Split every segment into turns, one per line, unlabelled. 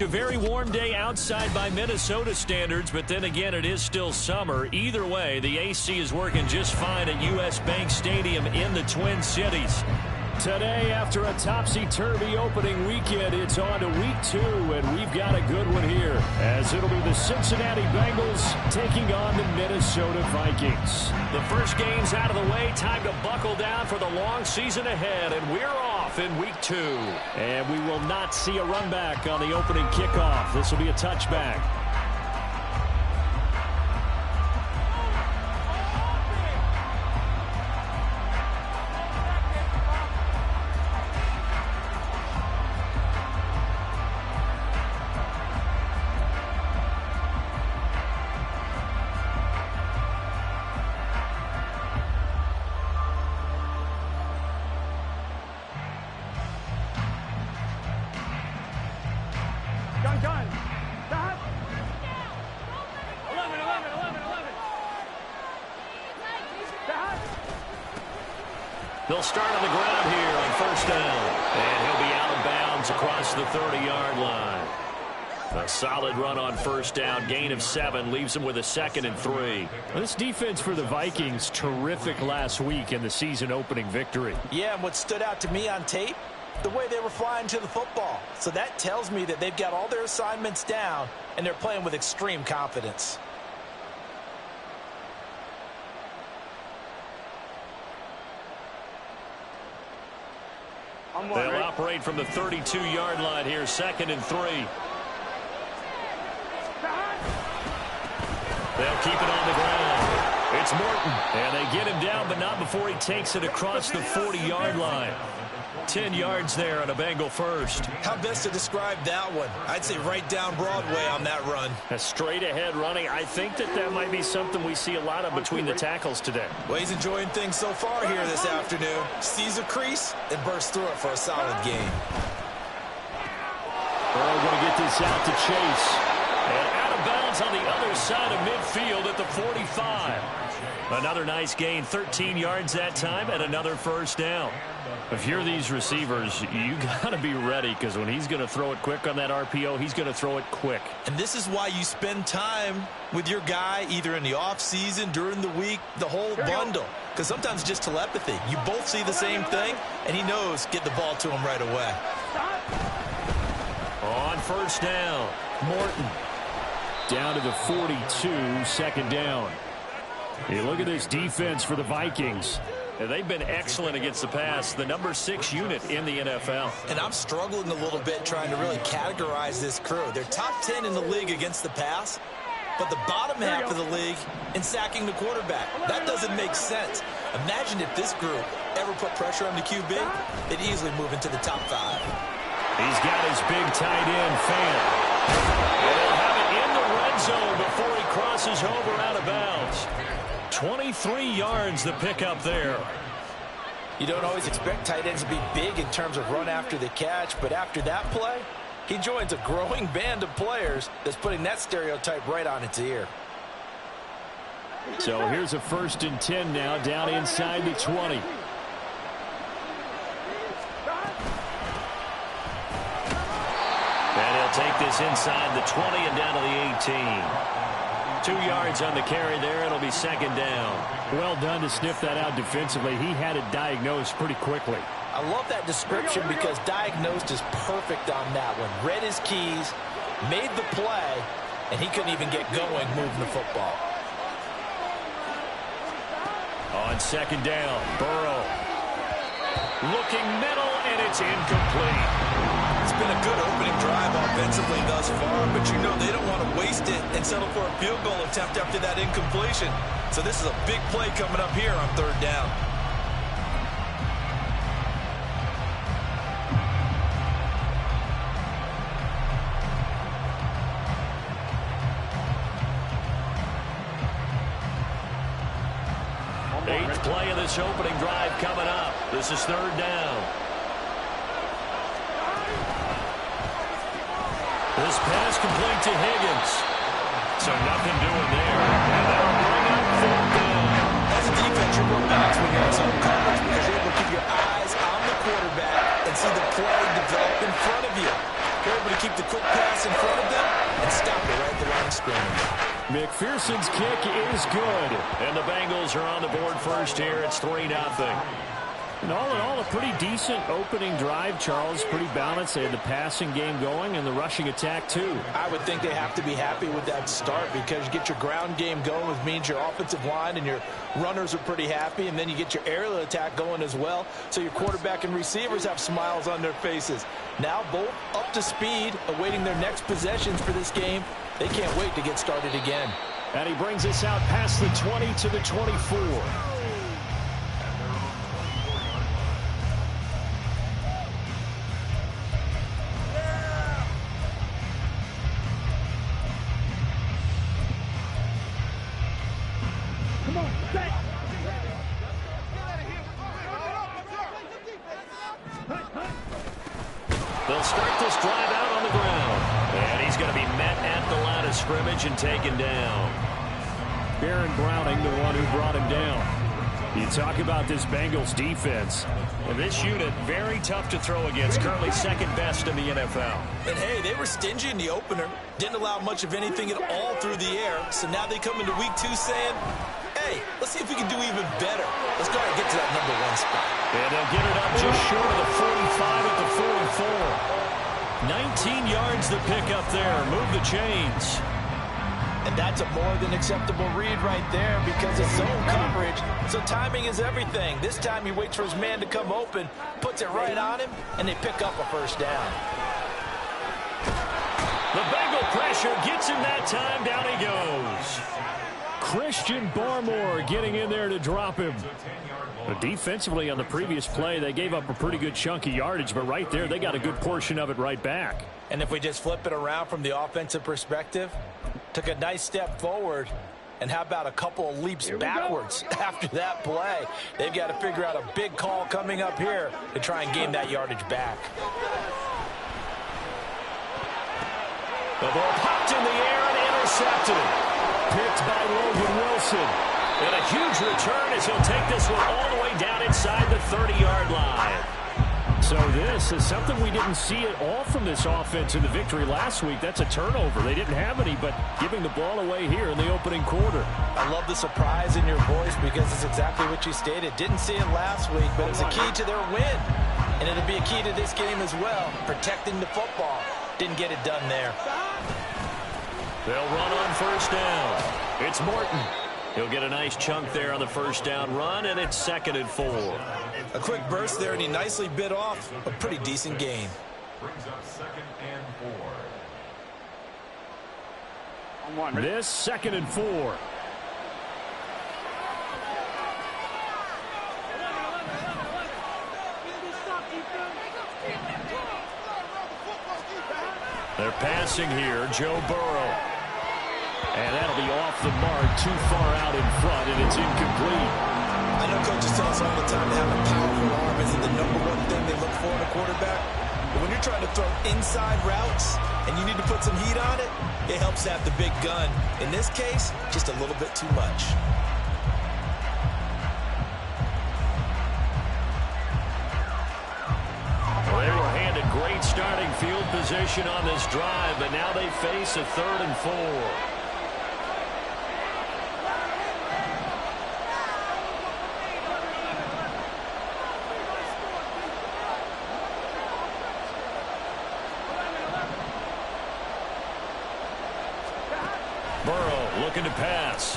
A very warm day outside by Minnesota standards, but then again, it is still summer. Either way, the AC is working just fine at U.S. Bank Stadium in the Twin Cities. Today, after a topsy-turvy opening weekend, it's on to week 2, and we've got a good one here, as it'll be the Cincinnati Bengals taking on the Minnesota Vikings. The first game's out of the way, time to buckle down for the long season ahead, and we're off in week 2. And we will not see a run back on the opening kickoff. This will be a touchback. They'll start on the ground here on first down. And he'll be out of bounds across the 30-yard line. A solid run on first down. Gain of 7 leaves them with a 2nd and 3. This defense for the Vikings, terrific last week in the season-opening victory.
Yeah, and what stood out to me on tape, the way they were flying to the football. So that tells me that they've got all their assignments down, and they're playing with extreme confidence.
They'll operate from the 32-yard line here, 2nd and 3. They'll keep it on the ground. It's Morton, and they get him down, but not before he takes it across the 40-yard line. 10 yards there on a Bengal first.
How best to describe that one? I'd say right down Broadway on that run.
A straight-ahead running. I think that might be something we see a lot of between the tackles today.
Well, he's enjoying things so far here this afternoon. Sees a crease and bursts through it for a solid gain.
Burrow going to get this out to Chase. And out of bounds on the other side of midfield at the 45. Another nice gain, 13 yards that time, and another first down. If you're these receivers, you got to be ready, because when he's going to throw it quick on that RPO, he's going to throw it quick.
And this is why you spend time with your guy either in the offseason, during the week, the whole bundle. Because sometimes just telepathy. You both see the same thing, and he knows get the ball to him right away.
On first down, Morton. Down to the 42, 2nd down. Hey, look at this defense for the Vikings. They've been excellent against the pass, the number 6 unit in the NFL.
And I'm struggling a little bit trying to really categorize this crew. They're top 10 in the league against the pass, but the bottom half of the league in sacking the quarterback. That doesn't make sense. Imagine if this group ever put pressure on the QB, they'd easily move into the top 5.
He's got his big tight end, Fan. And they'll have it in the red zone before he crosses over out of bounds. 23 yards the pickup there.
You don't always expect tight ends to be big in terms of run after the catch, but after that play, he joins a growing band of players that's putting that stereotype right on its ear.
So here's a 1st and 10 now, down inside the 20. And he'll take this inside the 20 and down to the 18. 2 yards on the carry there. It'll be 2nd down. Well done to sniff that out defensively. He had it diagnosed pretty quickly.
I love that description because diagnosed is perfect on that one. Read his keys, made the play, and he couldn't even get going moving the football.
On 2nd down, Burrow. Looking middle, and it's incomplete.
It's been a good opening drive offensively thus far, but you know they don't want to waste it and settle for a field goal attempt after that incompletion. So this is a big play coming up here on 3rd down.
Eighth play of this opening drive coming up. This is 3rd down. This pass complete to Higgins. So nothing doing there. And that'll bring up 4th down.
As a defense, you're relaxed when you're in zone coverage because you're able to keep your eyes on the quarterback and see the play develop in front of you. You're able to keep the quick pass in front of them and stop it right at the line of scrimmage.
McPherson's kick is good. And the Bengals are on the board first here. It's 3-0. And all in all, a pretty decent opening drive, Charles. Pretty balanced. They had the passing game going and the rushing attack, too.
I would think they have to be happy with that start because you get your ground game going, which means your offensive line and your runners are pretty happy, and then you get your aerial attack going as well, so your quarterback and receivers have smiles on their faces. Now both up to speed, awaiting their next possessions for this game. They can't wait to get started again.
And he brings us out past the 20 to the 24. They'll start this drive out on the ground. And he's going to be met at the line of scrimmage and taken down. Baron Browning, the one who brought him down. You talk about this Bengals defense. And this unit, very tough to throw against. Currently second best in the NFL.
And hey, they were stingy in the opener. Didn't allow much of anything at all through the air. So now they come into week 2 saying, hey, let's see if we can do even better. Let's go ahead and get to that number 1 spot.
And they'll get it up just short of the 45 at the 44. 19 yards to pick up there. Move the chains.
And that's a more than acceptable read right there because it's zone coverage. So timing is everything. This time he waits for his man to come open, puts it right on him, and they pick up a first down.
The Bengal pressure gets him that time. Down he goes. Christian Barmore getting in there to drop him. But defensively on the previous play, they gave up a pretty good chunk of yardage, but right there, they got a good portion of it right back.
And if we just flip it around from the offensive perspective, took a nice step forward, and how about a couple of leaps backwards after that play? They've got to figure out a big call coming up here to try and gain that yardage back.
The ball popped in the air and intercepted. Picked by Logan Wilson. And a huge return as he'll take this one all the way down inside the 30-yard line. So this is something we didn't see at all from this offense in the victory last week. That's a turnover. They didn't have any, but giving the ball away here in the opening quarter.
I love the surprise in your voice because it's exactly what you stated. Didn't see it last week, but it's a key to their win. And it'll be a key to this game as well, protecting the football. Didn't get it done there.
They'll run on first down. It's Morton. He'll get a nice chunk there on the first down run, and it's 2nd and 4.
A quick burst there, and he nicely bit off a pretty decent gain.
Brings up 2nd and 4.
This 2nd and 4. They're passing here, Joe Burrow. And that'll be off the mark, too far out in front, and it's incomplete.
I know coaches tell us all the time to have a powerful arm isn't the number one thing they look for in a quarterback. But when you're trying to throw inside routes and you need to put some heat on it, it helps to have the big gun. In this case, just a little bit too much.
Well, they were handed great starting field position on this drive, but now they face a 3rd and 4. Burrow looking to pass.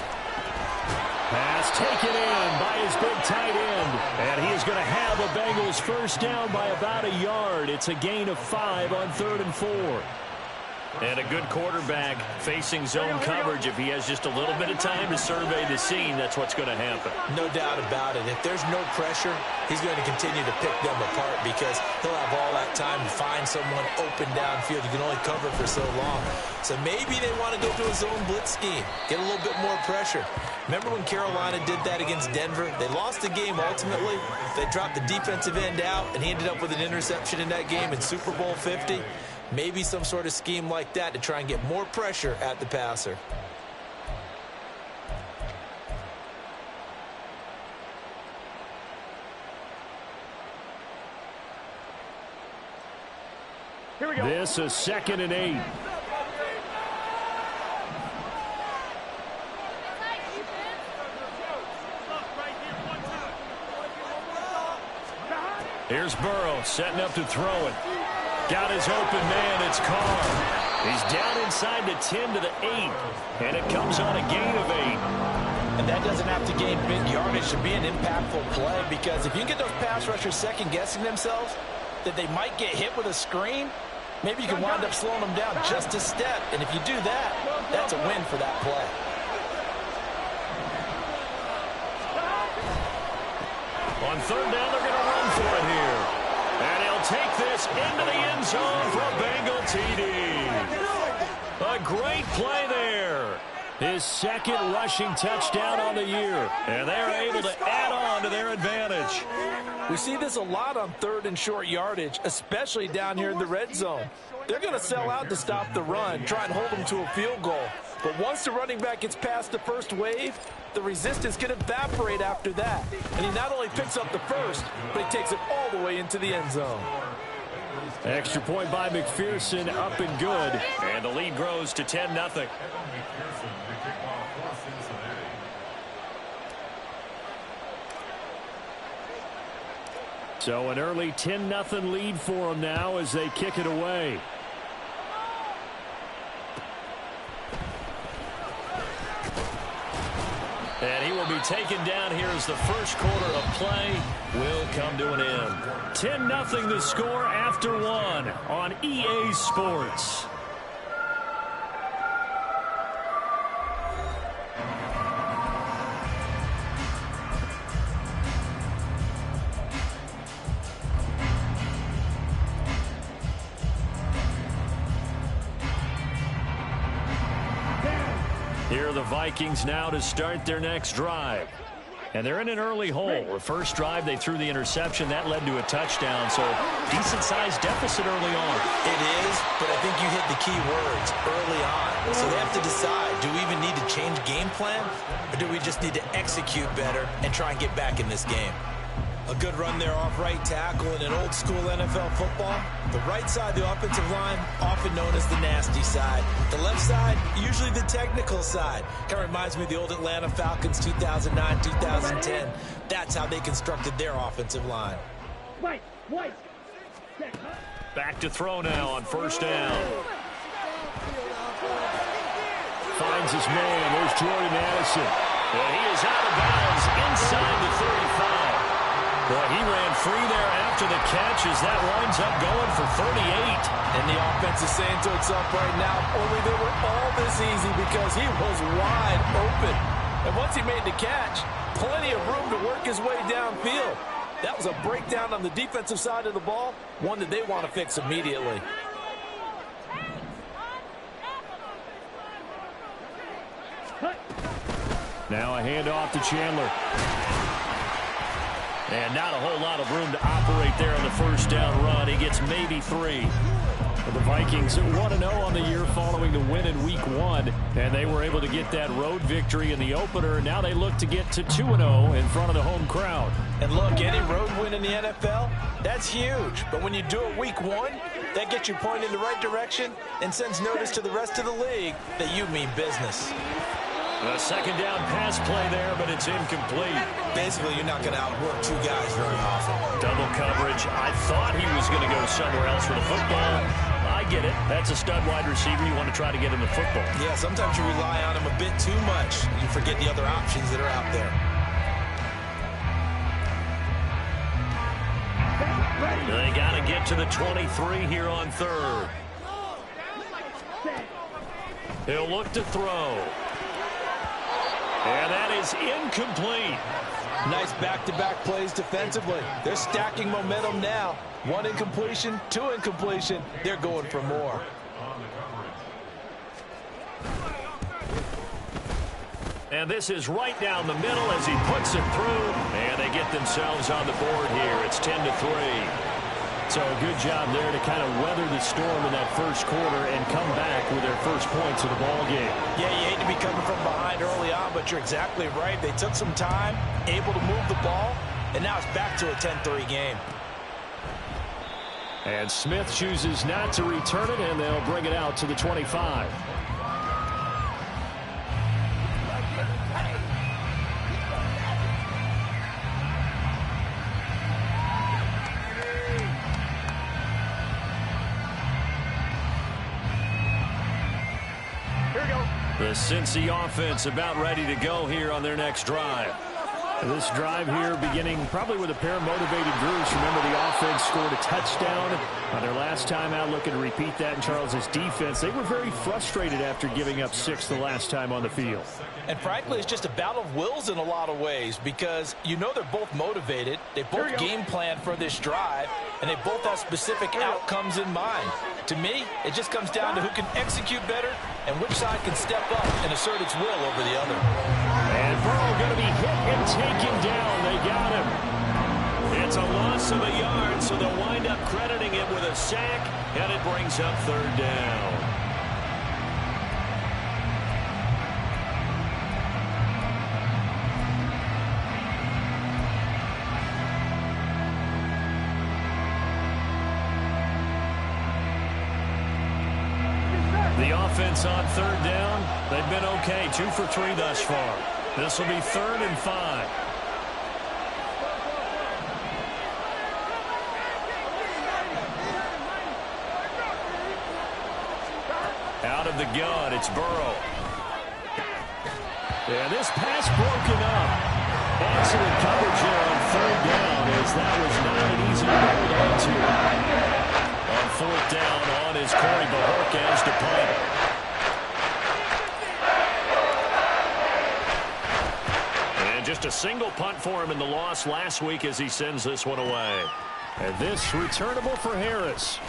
Pass taken in by his big tight end. And he is going to have a Bengals first down by about a yard. It's a gain of 5 on 3rd and 4. And a good quarterback facing zone coverage. If he has just a little bit of time to survey the scene, that's what's going to happen.
No doubt about it. If there's no pressure, he's going to continue to pick them apart because he'll have all that time to find someone open downfield. You can only cover for so long. So maybe they want to go to a zone blitz scheme, get a little bit more pressure. Remember when Carolina did that against Denver? They lost the game ultimately. They dropped the defensive end out, and he ended up with an interception in that game in Super Bowl 50. Maybe some sort of scheme like that to try and get more pressure at the passer.
Here we go.
This is 2nd and 8. Here's Burrow setting up to throw it. Got his open man. It's Carr. He's down inside the 10 to the 8. And it comes on a gain of 8.
And that doesn't have to gain big yardage to be an impactful play, because if you can get those pass rushers second-guessing themselves that they might get hit with a screen, maybe you can wind up slowing them down just a step. And if you do that, that's a win for that play.
On 3rd down, they're going to run for it here. And he'll take this into the end zone for a Bengal TD. A great play there. His 2nd rushing touchdown on the year. And they're able to add on to their advantage.
We see this a lot on 3rd and short yardage, especially down here in the red zone. They're going to sell out to stop the run, try and hold them to a field goal. But once the running back gets past the first wave, the resistance can evaporate after that. And he not only picks up the first, but he takes it all the way into the end zone.
Extra point by McPherson, up and good. And the lead grows to 10-0. So an early 10-0 lead for them now as they kick it away. And he will be taken down here as the first quarter of play will come to an end. 10-0 the score after 1 on EA Sports. Here are the Vikings now to start their next drive. And they're in an early hole. The first drive, they threw the interception. That led to a touchdown. So decent-sized deficit early on.
It is, but I think you hit the key words early on. So they have to decide, do we even need to change game plan? Or do we just need to execute better and try and get back in this game? A good run there off right tackle in an old-school NFL football. The right side, the offensive line, often known as the nasty side. The left side, usually the technical side. Kind of reminds me of the old Atlanta Falcons 2009, 2010. That's how they constructed their offensive line.
Back to throw now on 1st down. Finds his man. There's Jordan Addison. And he is out of bounds inside the 35. Boy, he ran free there after the catch as that winds up going for 38.
And the offense is saying to itself right now, only they were all this easy because he was wide open. And once he made the catch, plenty of room to work his way downfield. That was a breakdown on the defensive side of the ball, one that they want to fix immediately.
Now a handoff to Chandler. And not a whole lot of room to operate there on the 1st down run. He gets maybe 3. The Vikings 1-0 on the year following the win in Week 1. And they were able to get that road victory in the opener. Now they look to get to 2-0 in front of the home crowd.
And look, any road win in the NFL, that's huge. But when you do it Week 1, that gets you pointed in the right direction and sends notice to the rest of the league that you mean business.
A 2nd down pass play there, but it's incomplete.
Basically, you're not going to outwork 2 guys very often.
Double coverage. I thought he was going to go somewhere else for the football. I get it. That's a stud wide receiver. You want to try to get him the football.
Yeah, sometimes you rely on him a bit too much. You forget the other options that are out there.
They got to get to the 23 here on 3rd. He'll look to throw. And that is incomplete.
Nice back-to-back plays defensively. They're stacking momentum now. 1 incompletion, 2 incompletion. They're going for more.
And this is right down the middle as he puts it through. And they get themselves on the board here. It's 10-3. So a good job there to kind of weather the storm in that first quarter and come back with their first points of the ball game.
Yeah, you hate to be coming from behind early on, but you're exactly right. They took some time, able to move the ball, and now it's back to a 10-3 game.
And Smith chooses not to return it, and they'll bring it out to the 25. The Cincy offense about ready to go here on their next drive. This drive here beginning probably with a pair of motivated groups. Remember, the offense scored a touchdown on their last time out, looking to repeat that in Charles's defense. They were very frustrated after giving up 6 the last time on the field.
And frankly, it's just a battle of wills in a lot of ways because you know they're both motivated. They both game plan for this drive, and they both have specific outcomes in mind. To me, it just comes down to who can execute better and which side can step up and assert its will over the other.
And Burrow going to be hit and taken down. They got him. It's a loss of a yard, so they'll wind up crediting it with a sack, and it brings up 3rd down. The offense on 3rd down, they've been okay, 2 for 3 thus far. This will be 3rd and 5. Out of the gun, it's Burrow. And this pass broken up. Excellent coverage here on 3rd down, as that was not an easy one to hold on to. On 4th down on is Corey Bajorquez to punt. And just a single punt for him in the loss last week as he sends this one away. And this returnable for Harris.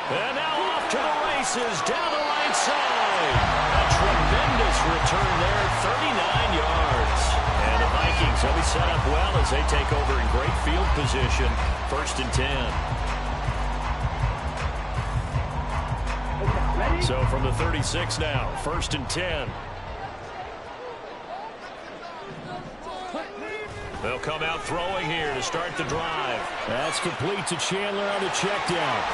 And now off to the races down the right side. A tremendous return there, 39 yards. And the Vikings will be set up well as they take over in great field position. 1st and 10. So from the 36 now, 1st and 10. They'll come out throwing here to start the drive. That's complete to Chandler on the check down.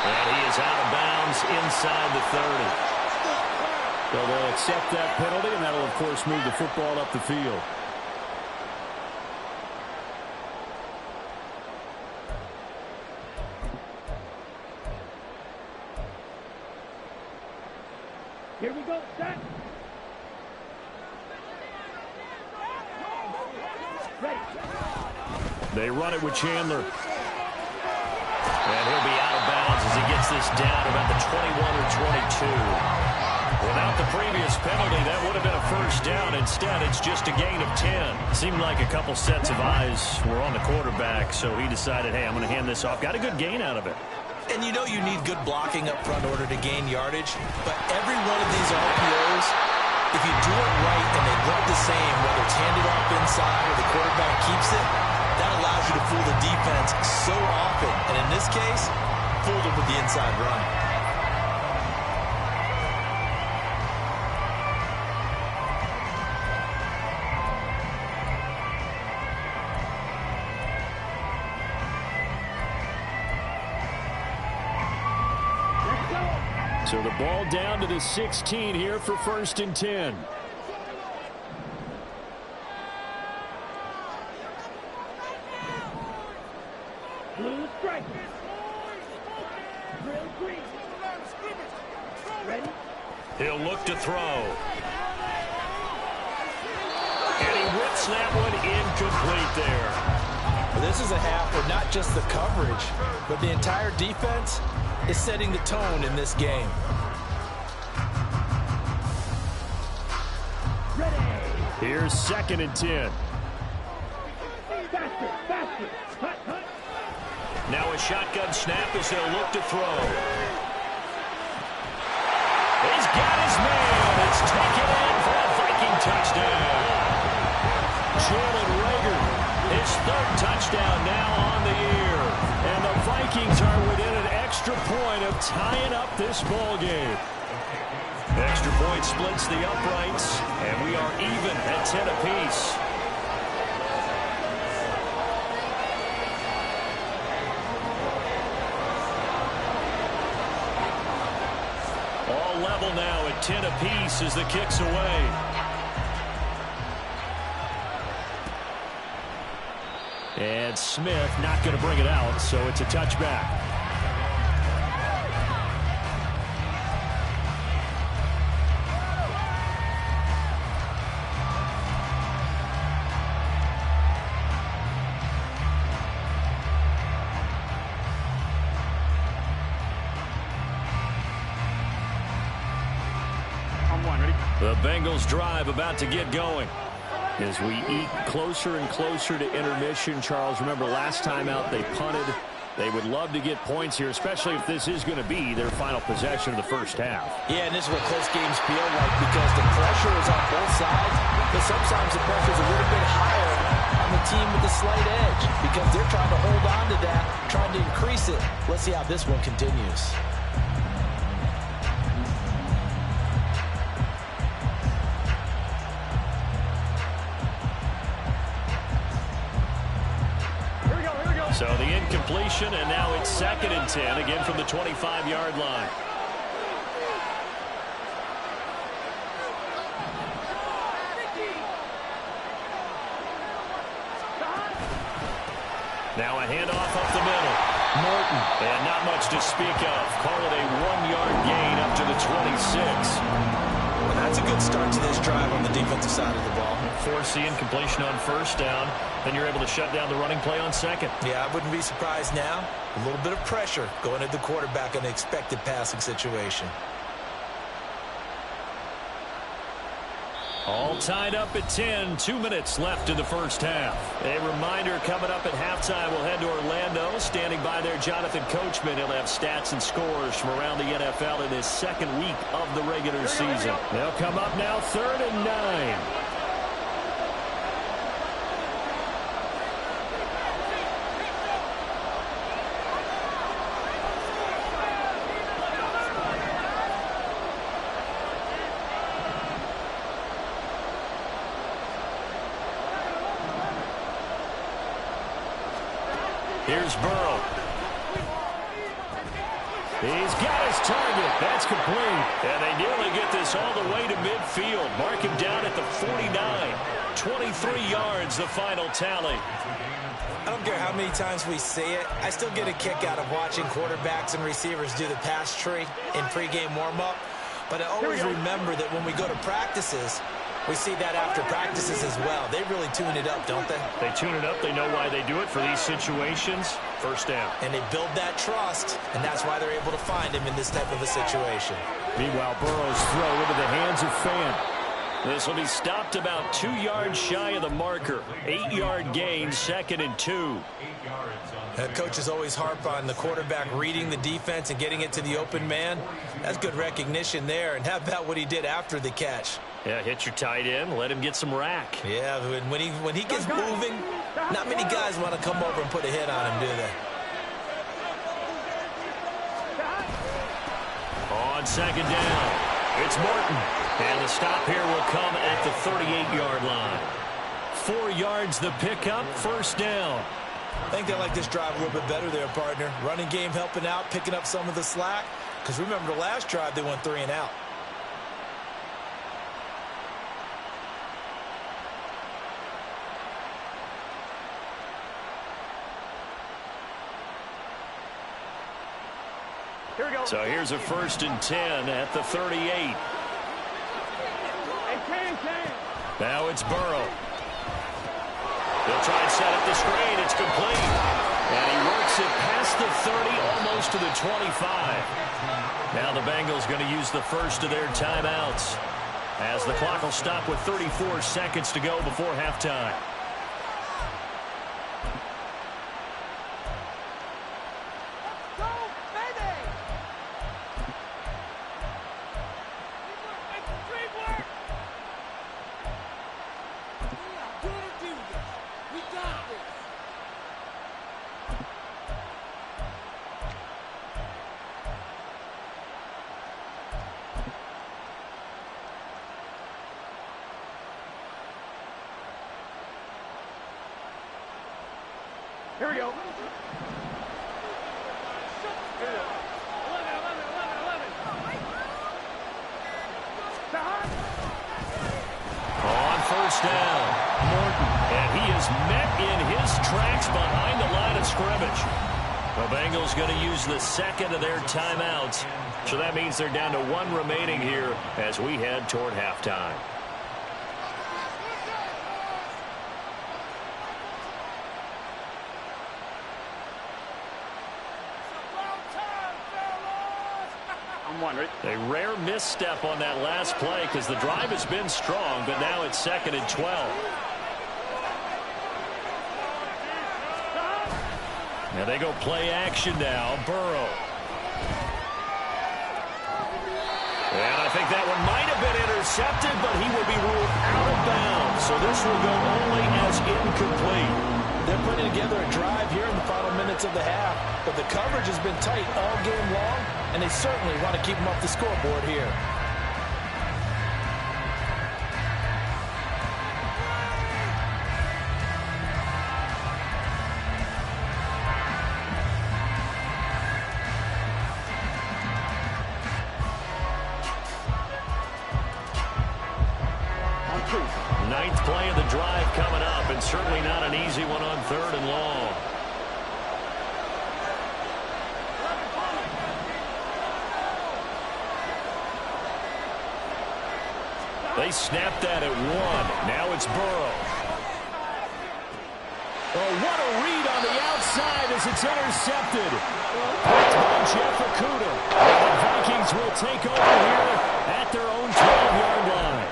And he is out of bounds inside the 30. So they'll accept that penalty, and that'll, of course, move the football up the field.
Here we go, set. Ready.
They run it with Chandler. And he'll be out of bounds as he gets this down about the 21 or 22. Without the previous penalty, that would have been a 1st down. Instead, it's just a gain of 10. Seemed like a couple sets of eyes were on the quarterback, so he decided, hey, I'm going to hand this off. Got a good gain out of it.
And you know you need good blocking up front in order to gain yardage, but every one of these RPOs, if you do it right and they look the same, whether it's handed off inside or the quarterback keeps it, that allows you to fool the defense so often. And in this case, fooled them with the inside run.
So the ball down to the 16 here for 1st and 10.
Blue strike. Drill green. Ready?
He'll look to throw. And he whips that one incomplete there.
Well, this is a half where not just the coverage, but the entire defense is setting the tone in this game.
Ready.
Here's 2nd and 10.
Faster, faster. Hut, hut.
Now a shotgun snap as they'll look to throw. He's got his man. It's taken in for a Viking touchdown. Jalen Reagor, his 3rd touchdown now on the year. And the Vikings are within an extra point of tying up this ball game. Extra point splits the uprights, and we are even at 10 apiece. level now at 10 apiece as the kick's away. And Smith not going to bring it out, so it's a touchback. The Bengals drive about to get going. As we eat closer and closer to intermission, Charles, remember last time out they punted. They would love to get points here, especially if this is going to be their final possession of the first half.
Yeah, and this is what close games feel like because the pressure is on both sides, but sometimes the pressure is a little bit higher on the team with the slight edge because they're trying to hold on to that, trying to increase it. Let's see how this one continues.
So the incompletion, and now it's 2nd and 10, again from the 25-yard line. Now a handoff up the middle. Morton, and not much to speak of. Call it a 1-yard gain up to the 26.
Well, that's a good start to this drive on the defensive side of the ball.
Force the incompletion on first down. Then you're able to shut down the running play on 2nd.
Yeah, I wouldn't be surprised now. A little bit of pressure going at the quarterback in an expected passing situation.
All tied up at 10. 2 minutes left in the first half. A reminder coming up at halftime. We'll head to Orlando. Standing by there, Jonathan Coachman. He'll have stats and scores from around the NFL in his 2nd week of the regular season. They'll come up now 3rd and 9. Here's Burrow. He's got his target. That's complete. And they nearly get this all the way to midfield. Mark him down at the 49. 23 yards, the final tally.
I don't care how many times we see it. I still get a kick out of watching quarterbacks and receivers do the pass tree in pregame warm-up. But I always remember that when we go to practices, we see that after practices as well. They really tune it up, don't they?
They tune it up. They know why they do it for these situations. First down.
And they build that trust, and that's why they're able to find him in this type of a situation.
Meanwhile, Burrow's throw into the hands of Fan. This will be stopped about 2 yards shy of the marker. 8-yard gain, 2nd and 2.
Coaches always harp on the quarterback reading the defense and getting it to the open man. That's good recognition there. And how about what he did after the catch?
Yeah, hit your tight end, let him get some rack.
Yeah, when he gets moving, not many guys want to come over and put a hit on him, do they?
On 2nd down, it's Morton. And the stop here will come at the 38-yard line. 4 yards the pickup, first down.
I think they like this drive a little bit better there, partner. Running game helping out, picking up some of the slack. Because remember the last drive, they went 3 and out.
So here's a 1st and 10 at the 38. Now it's Burrow. They'll try and set up the screen. It's complete. And he works it past the 30, almost to the 25. Now the Bengals going to use the first of their timeouts, as the clock will stop with 34 seconds to go before halftime.
Here we go.
The Bengals going to use the second of their timeouts. So that means they're down to one remaining here as we head toward halftime. A rare misstep on that last play because the drive has been strong, but now it's 2nd and 12. Now they go play action now. Burrow. And I think that one might have been intercepted, but he will be ruled out of bounds. So this will go only as incomplete.
They're putting together a drive here in the final minutes of the half, but the coverage has been tight all game long, and they certainly want to keep them off the scoreboard here.
Ninth play of the drive coming up, and certainly not an easy one on 3rd and long. They snapped that at 1. Now it's Burrow. Oh, what a read on the outside as it's intercepted. Picked by Jeff Okudah. The Vikings will take over here at their own 12-yard line.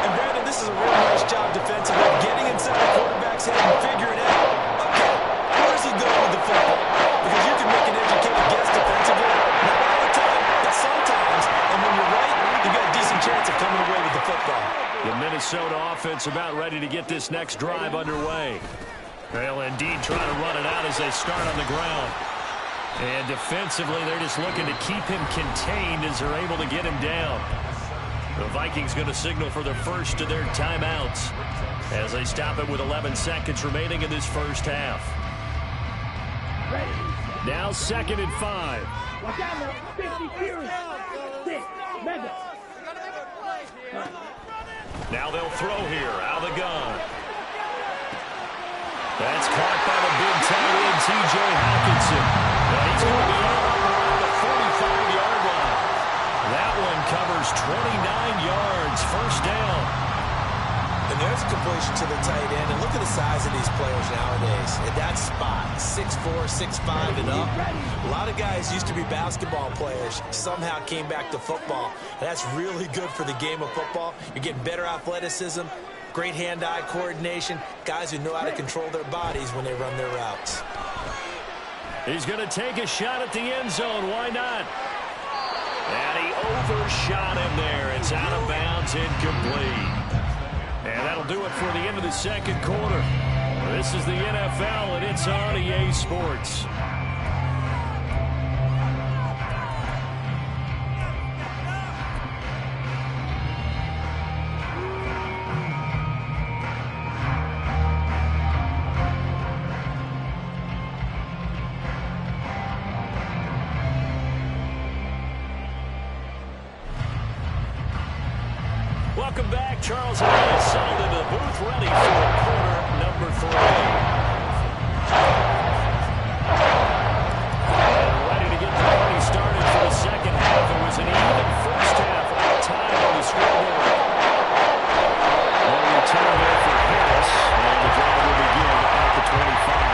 And Brandon, this is a real nice job defensively, getting inside the quarterback's head and figuring out, okay, where's he going with the football? Because you can make an educated guess defensively. Not all the time, but sometimes. And when you're right, you've got a decent chance of coming away with the football.
The Minnesota offense about ready to get this next drive underway. They'll indeed try to run it out as they start on the ground. And defensively, they're just looking to keep him contained as they're able to get him down. The Vikings going to signal for the first of their timeouts as they stop it with 11 seconds remaining in this first half. Now 2nd and 5.
Watch out now. 50 series. 6. Mega.
Now they'll throw here out of the gun. That's caught by the big tight end, T.J. Hawkinson. Now he's going to be out around the 45-yard line. That one covers 29 yards, first down.
And there's a completion to the tight end. And look at the size of these players nowadays. At that spot, 6'4", 6'5", and up. A lot of guys used to be basketball players, somehow came back to football. And that's really good for the game of football. You're getting better athleticism, great hand-eye coordination, guys who know how to control their bodies when they run their routes.
He's going to take a shot at the end zone. Why not? And he overshot him there. It's out of bounds, incomplete. And that'll do it for the end of the second quarter. This is the NFL, and it's on EA Sports. Welcome back. Charles and I settled into the booth ready for quarter number 3. And ready to get the party started for the second half. It was an even first half, all time on the scoreboard. No return there for Harris, and the drive will begin at the 25.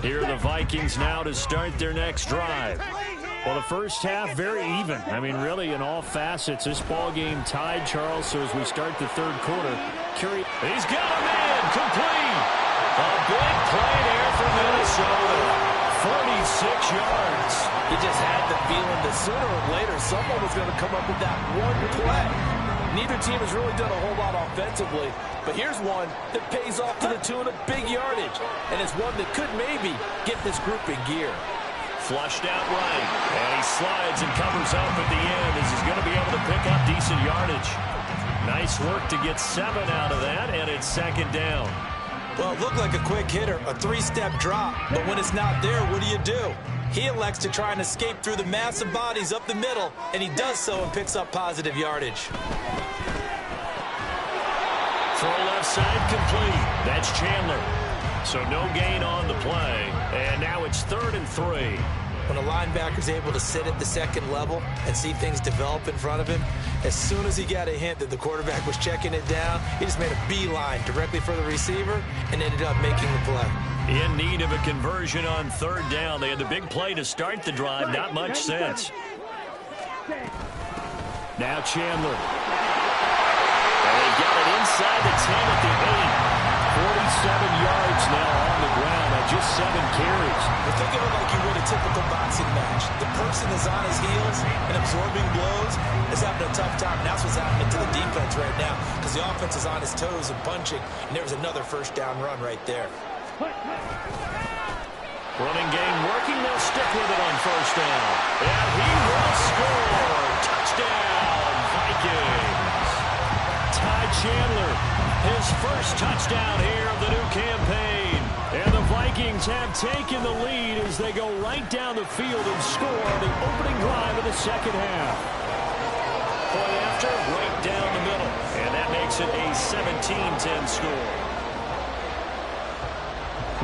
Here are the Vikings now to start their next drive. Well, the first half, very even. I mean, really, in all facets, this ball game tied, Charles. So as we start the third quarter, he's got a man complete. A big play there for Minnesota. 46 yards.
He just had the feeling that sooner or later someone was going to come up with that one play. Neither team has really done a whole lot offensively, but here's one that pays off to the tune of big yardage, and it's one that could maybe get this group in gear.
Flushed out right, and he slides and covers up at the end as he's going to be able to pick up decent yardage. Nice work to get 7 out of that, and it's second down.
Well, it looked like a quick hitter, a 3-step drop, but when it's not there, what do? He elects to try and escape through the massive bodies up the middle, and he does so and picks up positive yardage.
Throw left side complete. That's Chandler. So no gain on the play, and now it's 3rd and 3.
When a linebacker's able to sit at the second level and see things develop in front of him, as soon as he got a hint that the quarterback was checking it down, he just made a beeline directly for the receiver and ended up making the play.
In need of a conversion on 3rd down. They had the big play to start the drive. Not much sense. Now Chandler. And they got it inside the 10 at the 8. 47 yards now on the ground on just 7 carries.
But think of it like you would a typical boxing match. The person is on his heels and absorbing blows is having a tough time. That's what's happening to the defense right now because the offense is on his toes and punching, and there was another first down run right there.
Running game working. They'll stick with it on 1st down. And he will score. Touchdown, Vikings. Ty Chandler, his first touchdown here of the new campaign. And the Vikings have taken the lead as they go right down the field and score on the opening drive of the second half. Point after, right down the middle. And that makes it a 17-10 score.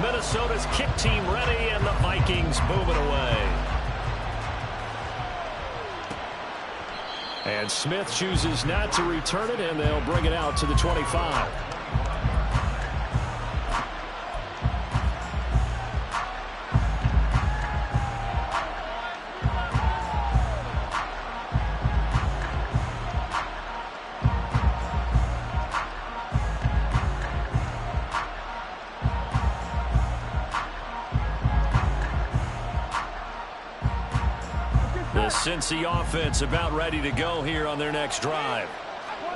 Minnesota's kick team ready, and the Vikings moving away. And Smith chooses not to return it, and they'll bring it out to the 25. The Cincy offense about ready to go here on their next drive.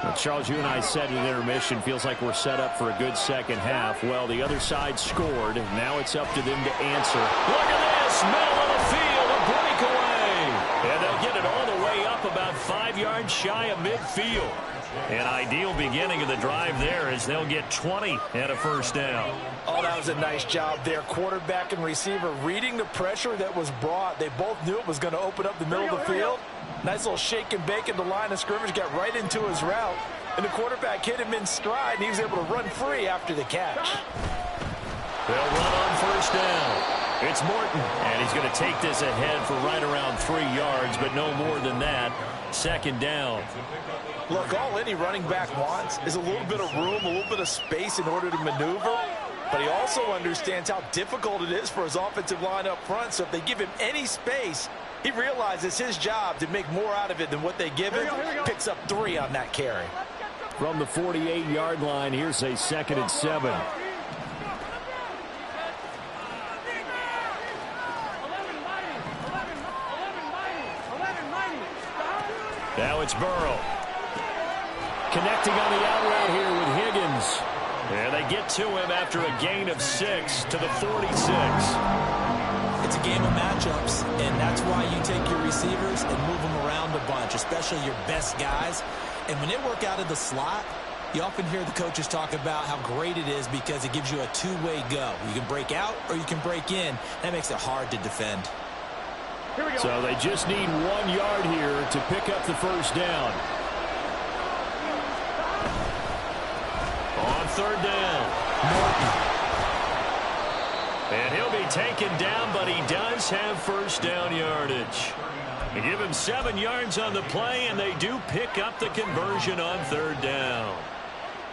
Well, Charles, you and I said in intermission, feels like we're set up for a good second half. Well, the other side scored. Now it's up to them to answer. Look at this, middle of the field, a breakaway. And they'll get it all the way up about 5 yards shy of midfield. An ideal beginning of the drive there as they'll get 20 and a first down.
Oh, that was a nice job there. Quarterback and receiver reading the pressure that was brought. They both knew it was going to open up the middle of the field. Nice little shake and bake at the line of scrimmage, got right into his route. And the quarterback hit him in stride, and he was able to run free after the catch.
They'll run on 1st down. It's Morton, and he's going to take this ahead for right around 3 yards, but no more than that. 2nd down.
Look, all any running back wants is a little bit of room, a little bit of space in order to maneuver. But he also understands how difficult it is for his offensive line up front. So if they give him any space, he realizes his job to make more out of it than what they give him. Picks up 3 on that carry.
From the 48-yard line, here's a 2nd and 7. Now it's Burrow. Connecting on the out route here with Higgins. And they get to him after a gain of 6 to the 46.
It's a game of matchups, and that's why you take your receivers and move them around a bunch, especially your best guys. And when they work out of the slot, you often hear the coaches talk about how great it is because it gives you a two-way go. You can break out or you can break in. That makes it hard to defend.
So they just need 1 yard here to pick up the first down. On 3rd down, Morton. And he'll be taken down, but he does have first down yardage. They give him 7 yards on the play, and they do pick up the conversion on 3rd down.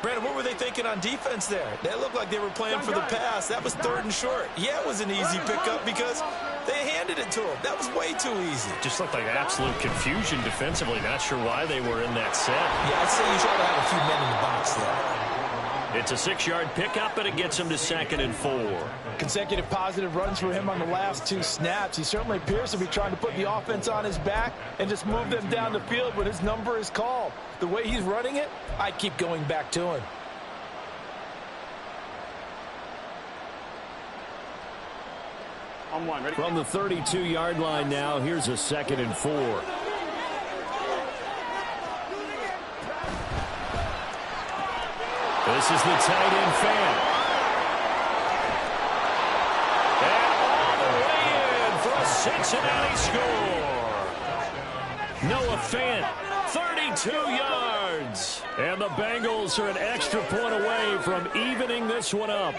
Brandon, what were they thinking on defense there? They looked like they were playing for the pass. That was 3rd and short. Yeah, it was an easy pickup because they handed it to him. That was way too easy.
Just looked like absolute confusion defensively. Not sure why they were in that set.
Yeah, I'd say you try to have a few men in the box there.
It's a 6-yard pickup, and it gets him to 2nd and 4.
Consecutive positive runs for him on the last 2 snaps. He certainly appears to be trying to put the offense on his back and just move them down the field when his number is called. The way he's running it, I keep going back to him.
On one, ready?
From the 32-yard line now, here's a 2nd and 4. This is the tight end fan. And all the way in for a Cincinnati score. Noah Fant, 32 yards. And the Bengals are an extra point away from evening this one up.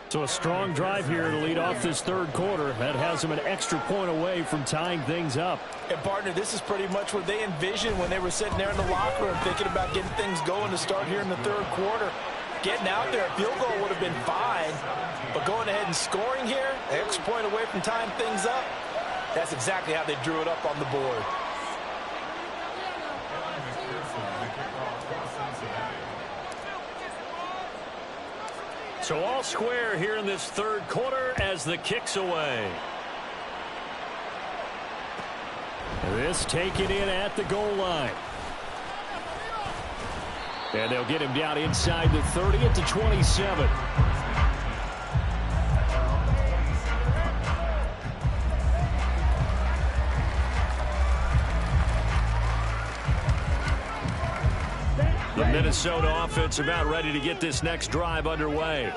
So a strong drive here to lead off this 3rd quarter. That has them an extra point away from tying things up.
And, partner, this is pretty much what they envisioned when they were sitting there in the locker room thinking about getting things going to start here in the 3rd quarter. Getting out there, a field goal would have been fine. But going ahead and scoring here, an extra point away from tying things up, that's exactly how they drew it up on the board.
So all square here in this 3rd quarter as the kick's away. This taken in at the goal line. And they'll get him down inside the 30 at the 27. The Minnesota offense about ready to get this next drive underway.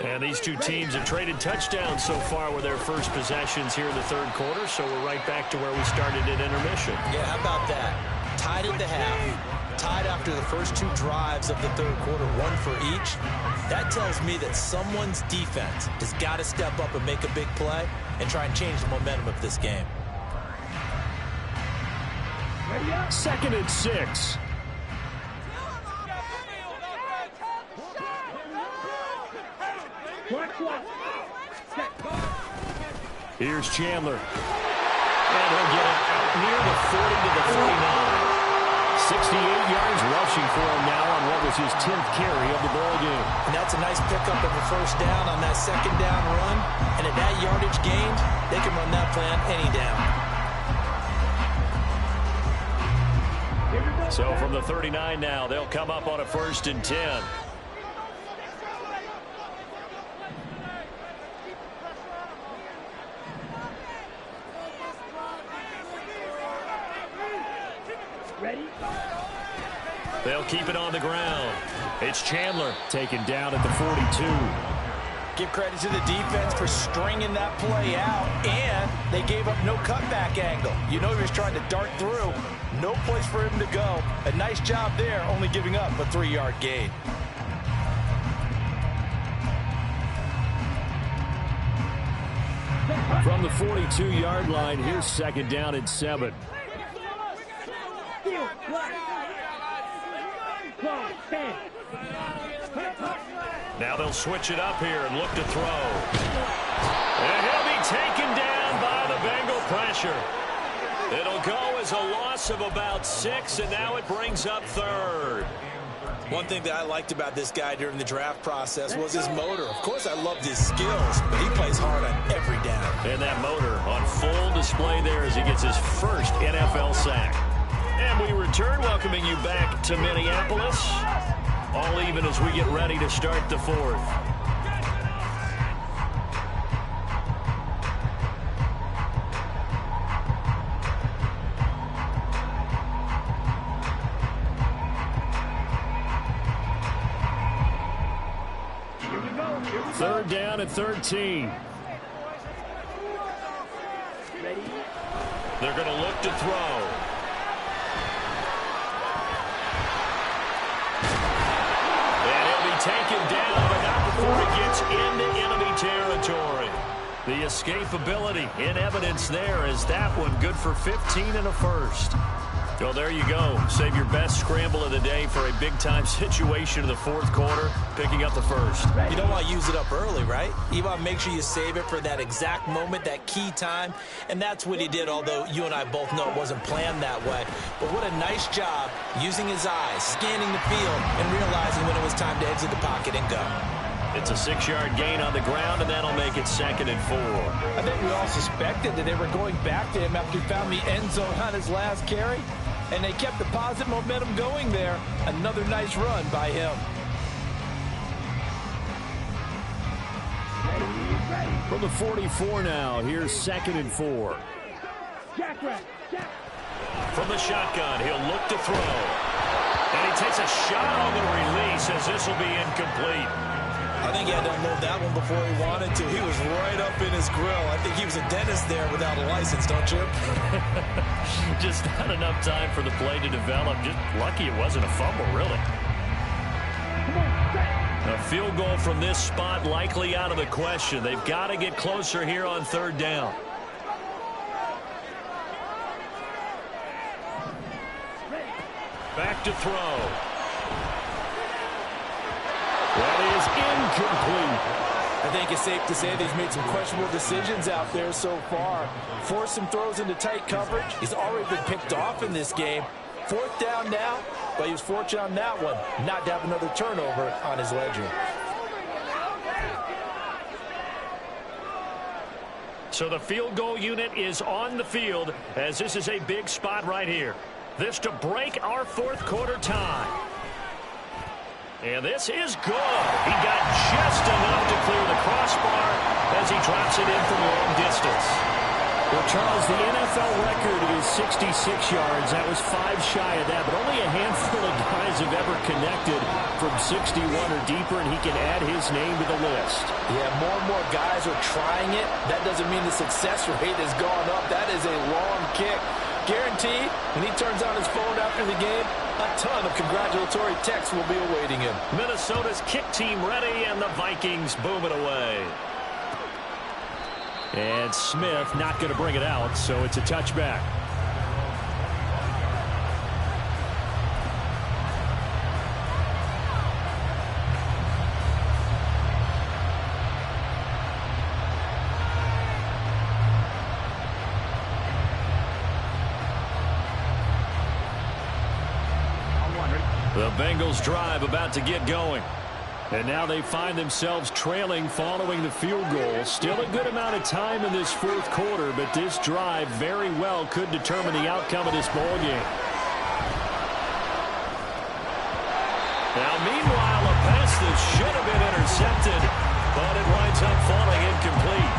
And these two teams have traded touchdowns so far with their first possessions here in the 3rd quarter, so we're right back to where we started at intermission.
Yeah, how about that? Tied at the half, tied after the first 2 drives of the 3rd quarter, 1 for each. That tells me that someone's defense has got to step up and make a big play and try and change the momentum of this game.
2nd and 6. Here's Chandler. And he'll get it out near the 40 to the 49. 68 yards rushing for him now on what was his 10th carry of the ball game.
And that's a nice pickup of a 1st down on that 2nd down run. And at that yardage gained, they can run that play on any down.
So from the 39 now, they'll come up on a 1st and 10. They'll keep it on the ground. It's Chandler taken down at the 42.
Give credit to the defense for stringing that play out, and they gave up no cutback angle. You know he was trying to dart through. No place for him to go. A nice job there, only giving up a 3-yard gain.
From the 42-yard line, here's 2nd down and 7. Now they'll switch it up here and look to throw. And he'll be taken down by the Bengal pressure. It'll go as a loss of about 6, and now it brings up 3rd.
One thing that I liked about this guy during the draft process was his motor. Of course, I loved his skills, but he plays hard on every down.
And that motor on full display there as he gets his first NFL sack. And we return, welcoming you back to Minneapolis. All even as we get ready to start the 4th. Third down at 13. They're going to look to throw. Taken down, but not before it gets into enemy territory. The escapability in evidence there is that one good for 15 and a 1st. Well, there you go. Save your best scramble of the day for a big-time situation in the fourth quarter, picking up the first.
You don't want to use it up early, right? You want to make sure you save it for that exact moment, that key time, and that's what he did, although you and I both know it wasn't planned that way. But what a nice job using his eyes, scanning the field, and realizing when it was time to exit the pocket and go.
It's a 6-yard gain on the ground, and that'll make it 2nd and 4.
I think we all suspected that they were going back to him after he found the end zone on his last carry, and they kept the positive momentum going there. Another nice run by him.
From the 44 now, here's 2nd and 4. From the shotgun, he'll look to throw. And he takes a shot on the release as this will be incomplete.
I think he had to unload that one before he wanted to. He was right up in his grill. I think he was a dentist there without a license, don't you?
Just not enough time for the play to develop. Just lucky it wasn't a fumble, really. A field goal from this spot likely out of the question. They've got to get closer here on 3rd down. Back to throw. That is incomplete.
I think it's safe to say that he's made some questionable decisions out there so far. Forced some throws into tight coverage. He's already been picked off in this game. 4th down now, but he was fortunate on that one not to have another turnover on his ledger.
So the field goal unit is on the field as this is a big spot right here. This to break our 4th quarter tie. And this is good. He got just enough to clear the crossbar as he drops it in from long distance. Well, Charles, the NFL record is 66 yards. That was 5 shy of that, but only a handful of guys have ever connected from 61 or deeper, and he can add his name to the list.
Yeah, more and more guys are trying it. That doesn't mean the success rate has gone up. That is a long kick. Guaranteed, when he turns on his phone after the game, a ton of congratulatory texts will be awaiting him.
Minnesota's kick team ready, and the Vikings boom it away. And Smith not going to bring it out, so it's a touchback. The Bengals drive about to get going. And now they find themselves trailing following the field goal. Still a good amount of time in this 4th quarter, but this drive very well could determine the outcome of this ballgame. Now, meanwhile, a pass that should have been intercepted, but it winds up falling incomplete.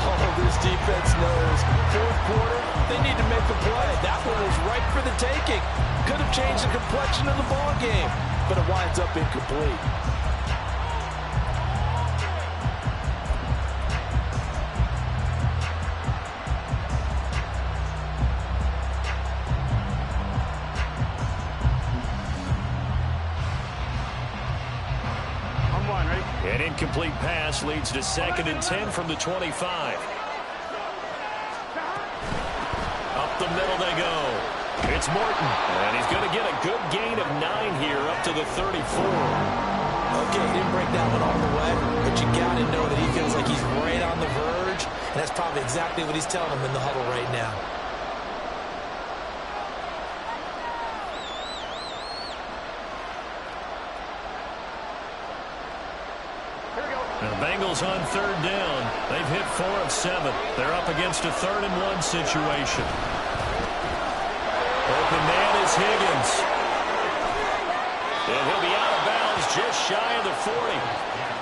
Oh, this defense knows. 4th quarter, they need to make a play. That one was right for the taking. Could have changed the complexion of the ballgame, but it winds up incomplete.
An incomplete pass leads to 2nd and 10 from the 25. Up the middle they go. It's Morton, and he's going to get a good gain of 9 here up to the 34.
Okay, he didn't break that one all the way, but you got to know that he feels like he's right on the verge, and that's probably exactly what he's telling them in the huddle right now.
The Bengals on 3rd down. They've hit 4 of 7. They're up against a 3rd and 1 situation. Open man is Higgins. And he'll be out of bounds just shy of the 40.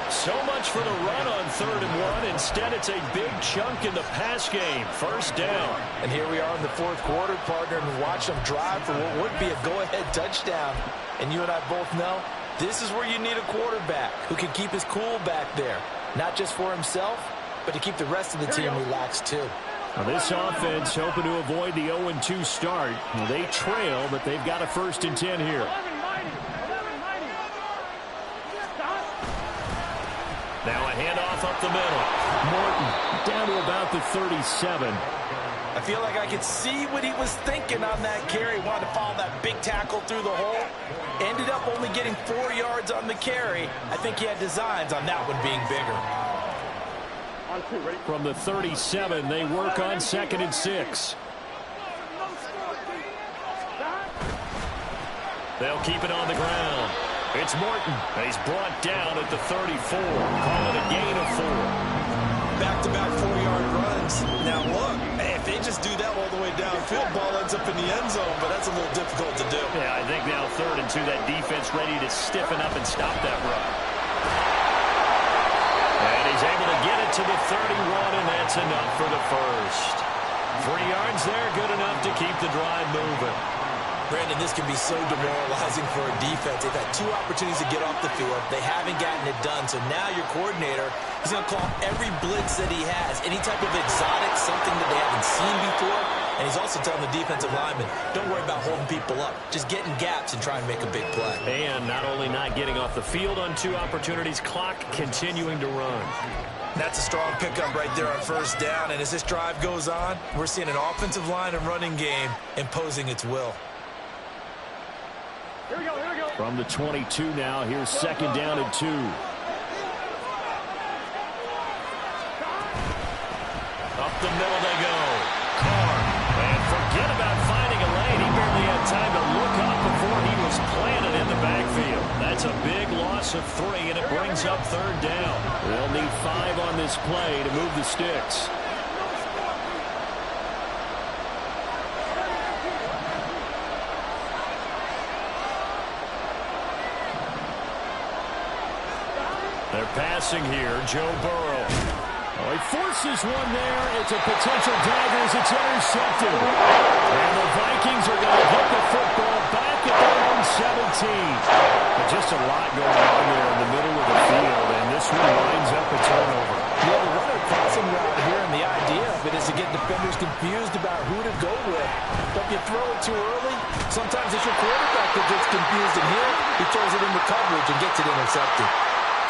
So much for the run on 3rd and 1. Instead, it's a big chunk in the pass game. 1st down.
And here we are in the 4th quarter, partner, and watch them drive for what would be a go-ahead touchdown. And you and I both know this is where you need a quarterback who can keep his cool back there. Not just for himself, but to keep the rest of the team relaxed too.
Now this offense hoping to avoid the 0-2 start. Well, they trail, but they've got a 1st and 10 here. Now a handoff up the middle. Morton down to about the 37.
I feel like I could see what he was thinking on that carry. Wanted to follow that big tackle through the hole. Ended up only getting 4 yards on the carry. I think he had designs on that one being bigger.
From the 37, they work on 2nd and 6. They'll keep it on the ground. It's Morton. He's brought down at the 34. Call it a gain of 4.
Back-to-back 4-yard runs. Now look, if they just do that all the way downfield, ball ends up in the end zone, but that's a little difficult to do.
Yeah, I think now 3rd and 2, that defense ready to stiffen up and stop that run. And he's able to get it to the 31, and that's enough for the first. 3 yards there, good enough to keep the drive moving.
Brandon, this can be so demoralizing for a defense. They've had 2 opportunities to get off the field. They haven't gotten it done. So now your coordinator, he's going to call every blitz that he has, any type of exotic, something that they haven't seen before. And he's also telling the defensive lineman, don't worry about holding people up. Just get in gaps and try and make a big play.
And not only not getting off the field on 2 opportunities, clock continuing to run.
That's a strong pickup right there on 1st down. And as this drive goes on, we're seeing an offensive line and running game imposing its will.
Here we go, here we go.
From the 22 now, here's 2nd down and 2. Up the middle they go. Carr. And forget about finding a lane. He barely had time to look up before he was planted in the backfield. That's a big loss of 3, and it brings up 3rd down. They'll need 5 on this play to move the sticks. They're passing here, Joe Burrow. Oh, he forces one there. It's a potential dagger as it's intercepted. And the Vikings are going to get the football back at their own 17. But just a lot going on there in the middle of the field, and this one winds up a turnover.
Yeah, the runner crossing route here, and the idea of it is to get defenders confused about who to go with. But if you throw it too early, sometimes it's your quarterback that gets confused, and here he throws it into coverage and gets it intercepted.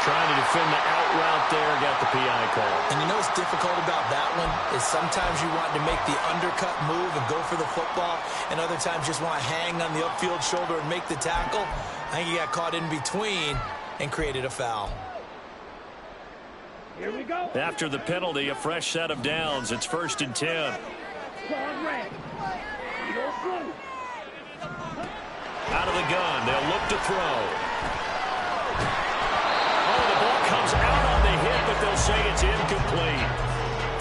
Trying to defend the out route there, got the PI call.
And you know what's difficult about that one is sometimes you want to make the undercut move and go for the football, and other times just want to hang on the upfield shoulder and make the tackle. I think he got caught in between and created a foul.
Here we go.
After the penalty, a fresh set of downs. It's 1st and 10. Out of the gun, they'll look to throw. Comes out on the hit, but they'll say it's incomplete.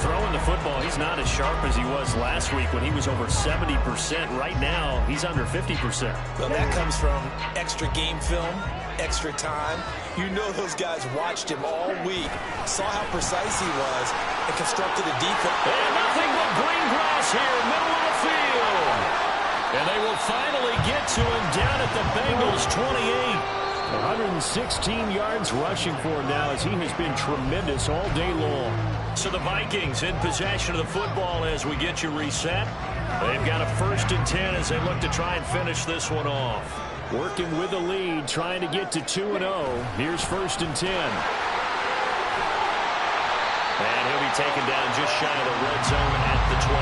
Throwing the football, he's not as sharp as he was last week when he was over 70%. Right now, he's under 50%.
Well, that comes from extra game film, extra time. You know those guys watched him all week, saw how precise he was, and constructed a defense.
And nothing but green grass here, middle of the field. And they will finally get to him down at the Bengals 28. 116 yards rushing for him now as he has been tremendous all day long. So the Vikings in possession of the football as we get you reset. They've got a 1st and 10 as they look to try and finish this one off. Working with the lead, trying to get to 2-0. Here's 1st and 10. And he'll be taken down just shy of the red zone at the 21.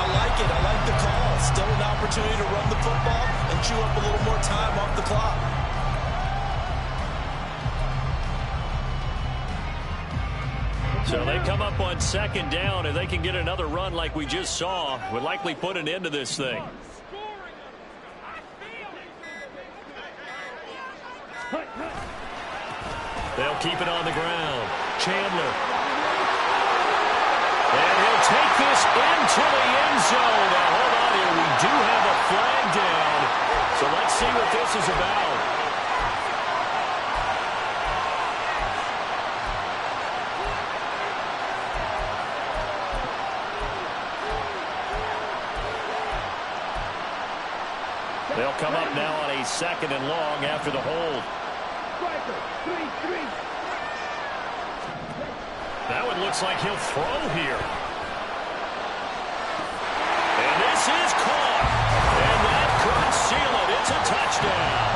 I like it. I like the call. Still an opportunity to run the football and chew up a little more time off the clock.
So they come up on 2nd down, and they can get another run like we just saw. Would likely put an end to this thing. They'll keep it on the ground. Chandler. And he'll take this into the end zone. Now, hold on here. We do have a flag down. So let's see what this is about. They'll come up now on a 2nd and long after the hold. That one looks like he'll throw here. And this is caught. And that could seal it. It's a touchdown.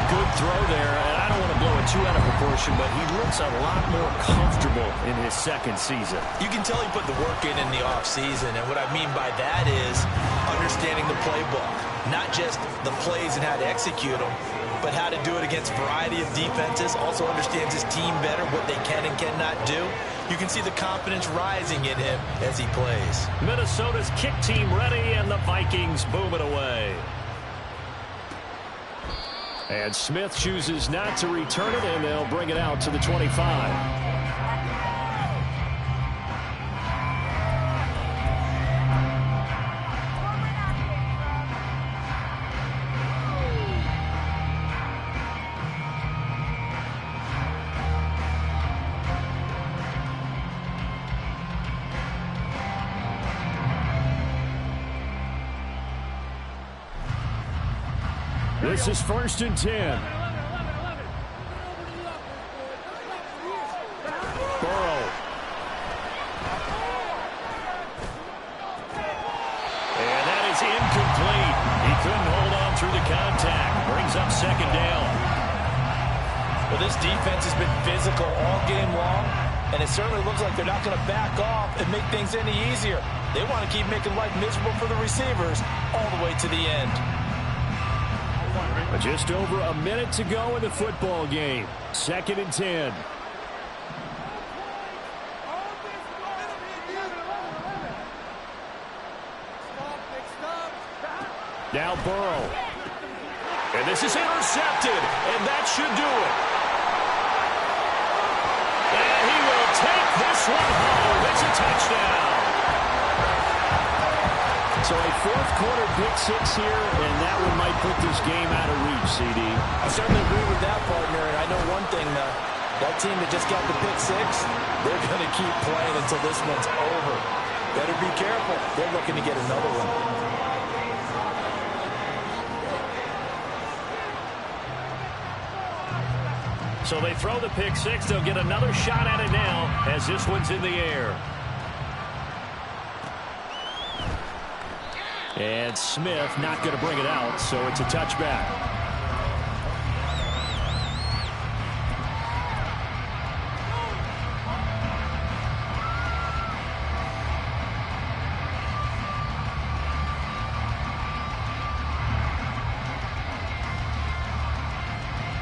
Good throw there. And I don't want to blow it too out of proportion Christian, but he looks a lot more comfortable in his second season.
You can tell he put the work in the offseason, and what I mean by that is understanding the playbook, not just the plays and how to execute them, but how to do it against a variety of defenses. Also understands his team better, what they can and cannot do. You can see the confidence rising in him as he plays.
Minnesota's kick team ready, and the Vikings boom it away. And Smith chooses not to return it, and they'll bring it out to the 25. This is 1st and 10. Burrow. And that is incomplete. He couldn't hold on through the contact. Brings up 2nd down.
Well, this defense has been physical all game long, and it certainly looks like they're not going to back off and make things any easier. They want to keep making life miserable for the receivers all the way to the end.
Just over a minute to go in the football game. 2nd and 10. Now Burrow. And this is intercepted, and that should do it. And he will take this one home. It's a touchdown. So a 4th quarter pick 6 here, and that one might put this game out of reach, CD.
I certainly agree with that, partner, and I know one thing, that team that just got the pick 6, they're going to keep playing until this one's over. Better be careful. They're looking to get another one.
So they throw the pick 6. They'll get another shot at it now as this one's in the air. And Smith not going to bring it out, so it's a touchback.